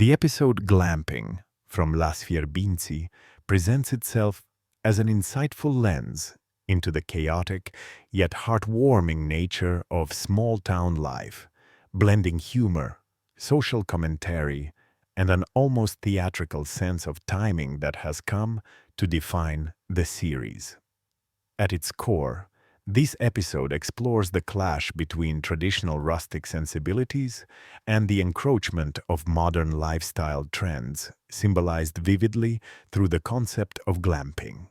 The episode Glamping from Las Fierbinți presents itself as an insightful lens into the chaotic yet heartwarming nature of small-town life, blending humor, social commentary, and an almost theatrical sense of timing that has come to define the series. At its core, this episode explores the clash between traditional rustic sensibilities and the encroachment of modern lifestyle trends, symbolized vividly through the concept of glamping.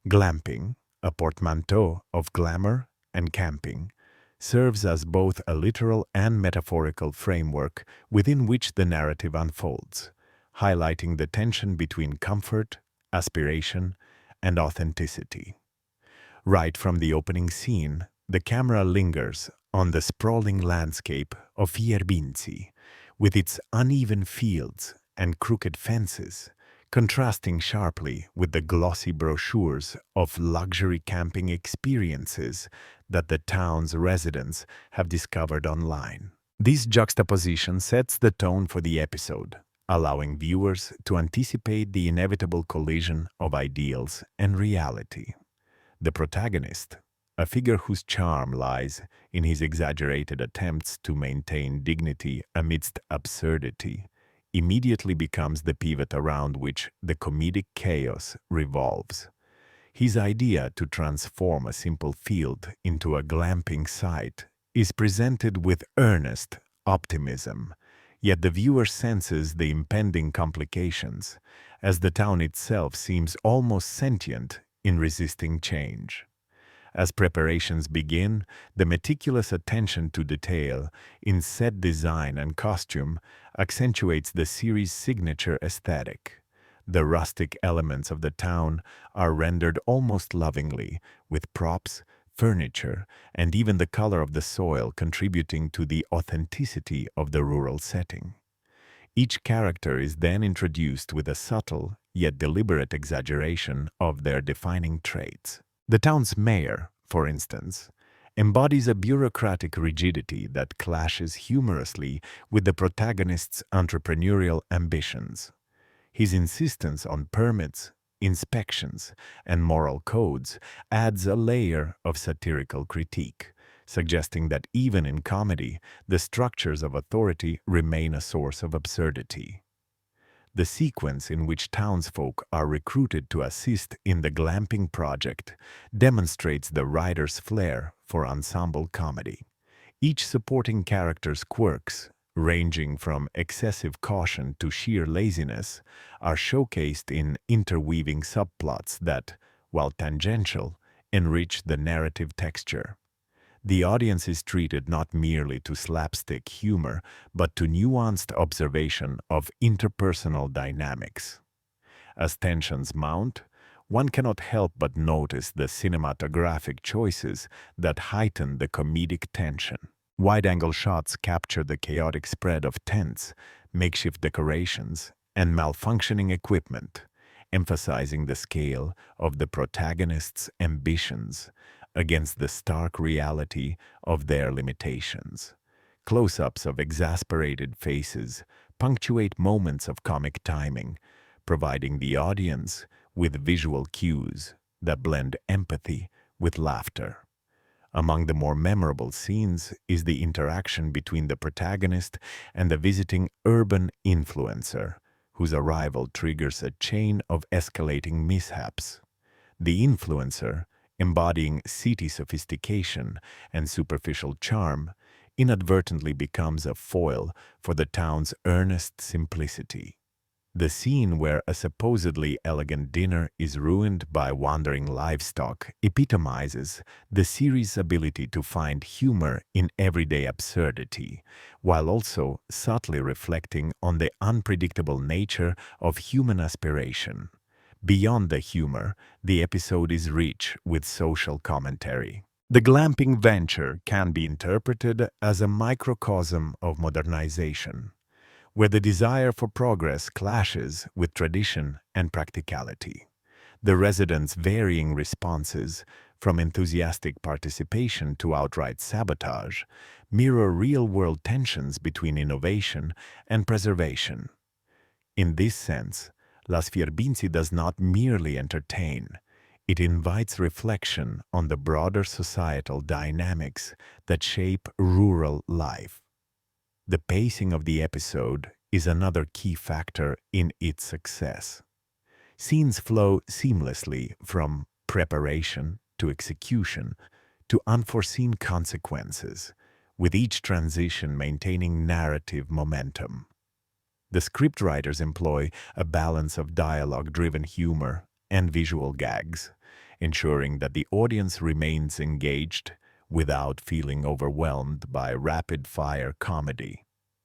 Glamping, a portmanteau of glamour and camping, serves as both a literal and metaphorical framework within which the narrative unfolds, highlighting the tension between comfort, aspiration, and authenticity. Right from the opening scene, the camera lingers on the sprawling landscape of Fierbinți, with its uneven fields and crooked fences, contrasting sharply with the glossy brochures of luxury camping experiences that the town's residents have discovered online. This juxtaposition sets the tone for the episode, allowing viewers to anticipate the inevitable collision of ideals and reality. The protagonist, a figure whose charm lies in his exaggerated attempts to maintain dignity amidst absurdity, immediately becomes the pivot around which the comedic chaos revolves. His idea to transform a simple field into a glamping site is presented with earnest optimism, yet the viewer senses the impending complications, as the town itself seems almost sentient in resisting change. As preparations begin, the meticulous attention to detail in set design and costume accentuates the series' signature aesthetic. The rustic elements of the town are rendered almost lovingly, with props, furniture, and even the color of the soil contributing to the authenticity of the rural setting. Each character is then introduced with a subtle yet deliberate exaggeration of their defining traits. The town's mayor, for instance, embodies a bureaucratic rigidity that clashes humorously with the protagonist's entrepreneurial ambitions. His insistence on permits, inspections, and moral codes adds a layer of satirical critique, suggesting that even in comedy, the structures of authority remain a source of absurdity. The sequence in which townsfolk are recruited to assist in the glamping project demonstrates the writer's flair for ensemble comedy. Each supporting character's quirks, ranging from excessive caution to sheer laziness, are showcased in interweaving subplots that, while tangential, enrich the narrative texture. The audience is treated not merely to slapstick humor, but to nuanced observation of interpersonal dynamics. As tensions mount, one cannot help but notice the cinematographic choices that heighten the comedic tension. Wide-angle shots capture the chaotic spread of tents, makeshift decorations, and malfunctioning equipment, emphasizing the scale of the protagonist's ambitions against the stark reality of their limitations. Close-ups of exasperated faces punctuate moments of comic timing, providing the audience with visual cues that blend empathy with laughter. Among the more memorable scenes is the interaction between the protagonist and the visiting urban influencer, whose arrival triggers a chain of escalating mishaps. The influencer, embodying city sophistication and superficial charm, inadvertently becomes a foil for the town's earnest simplicity. The scene where a supposedly elegant dinner is ruined by wandering livestock epitomizes the series' ability to find humor in everyday absurdity, while also subtly reflecting on the unpredictable nature of human aspiration. Beyond the humor, the episode is rich with social commentary. The glamping venture can be interpreted as a microcosm of modernization, where the desire for progress clashes with tradition and practicality. The residents' varying responses, from enthusiastic participation to outright sabotage, mirror real-world tensions between innovation and preservation. In this sense, Las Fierbinți does not merely entertain, it invites reflection on the broader societal dynamics that shape rural life. The pacing of the episode is another key factor in its success. Scenes flow seamlessly from preparation to execution to unforeseen consequences, with each transition maintaining narrative momentum. The scriptwriters employ a balance of dialogue-driven humor and visual gags, ensuring that the audience remains engaged without feeling overwhelmed by rapid-fire comedy.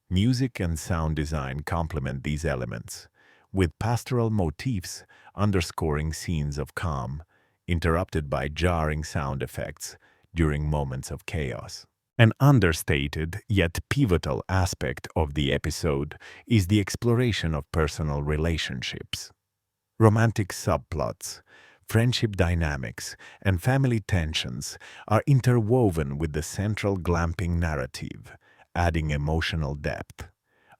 Music and sound design complement these elements, with pastoral motifs underscoring scenes of calm, interrupted by jarring sound effects during moments of chaos. An understated yet pivotal aspect of the episode is the exploration of personal relationships. Romantic subplots, friendship dynamics, and family tensions are interwoven with the central glamping narrative, adding emotional depth.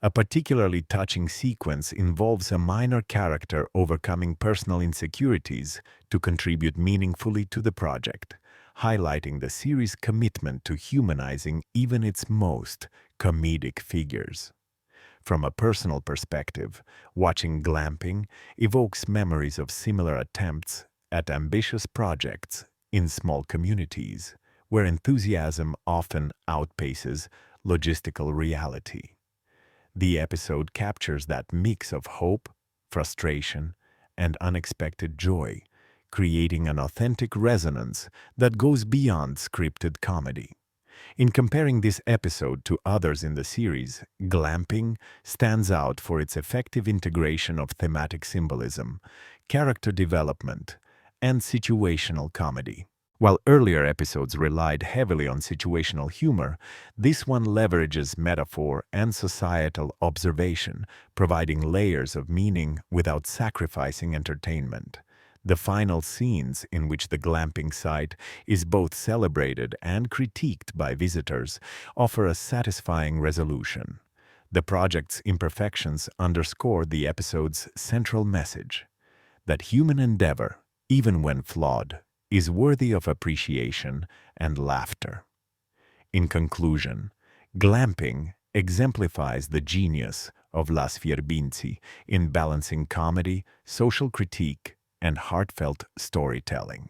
A particularly touching sequence involves a minor character overcoming personal insecurities to contribute meaningfully to the project, highlighting the series' commitment to humanizing even its most comedic figures. From a personal perspective, watching Glamping evokes memories of similar attempts at ambitious projects in small communities, where enthusiasm often outpaces logistical reality. The episode captures that mix of hope, frustration, and unexpected joy, creating an authentic resonance that goes beyond scripted comedy. In comparing this episode to others in the series, Glamping stands out for its effective integration of thematic symbolism, character development, and situational comedy. While earlier episodes relied heavily on situational humor, this one leverages metaphor and societal observation, providing layers of meaning without sacrificing entertainment. The final scenes in which the glamping site is both celebrated and critiqued by visitors offer a satisfying resolution. The project's imperfections underscore the episode's central message, that human endeavor, even when flawed, is worthy of appreciation and laughter. In conclusion, Glamping exemplifies the genius of Las Fierbinți in balancing comedy, social critique, and heartfelt storytelling.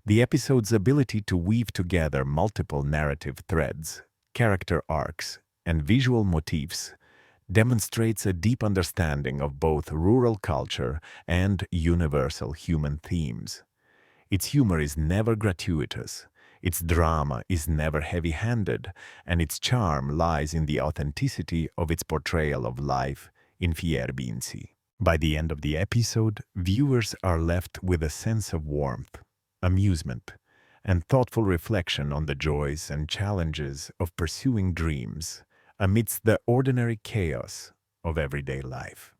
The episode's ability to weave together multiple narrative threads, character arcs, and visual motifs demonstrates a deep understanding of both rural culture and universal human themes. Its humor is never gratuitous, its drama is never heavy-handed, and its charm lies in the authenticity of its portrayal of life in Fierbinți. By the end of the episode, viewers are left with a sense of warmth, amusement, and thoughtful reflection on the joys and challenges of pursuing dreams amidst the ordinary chaos of everyday life.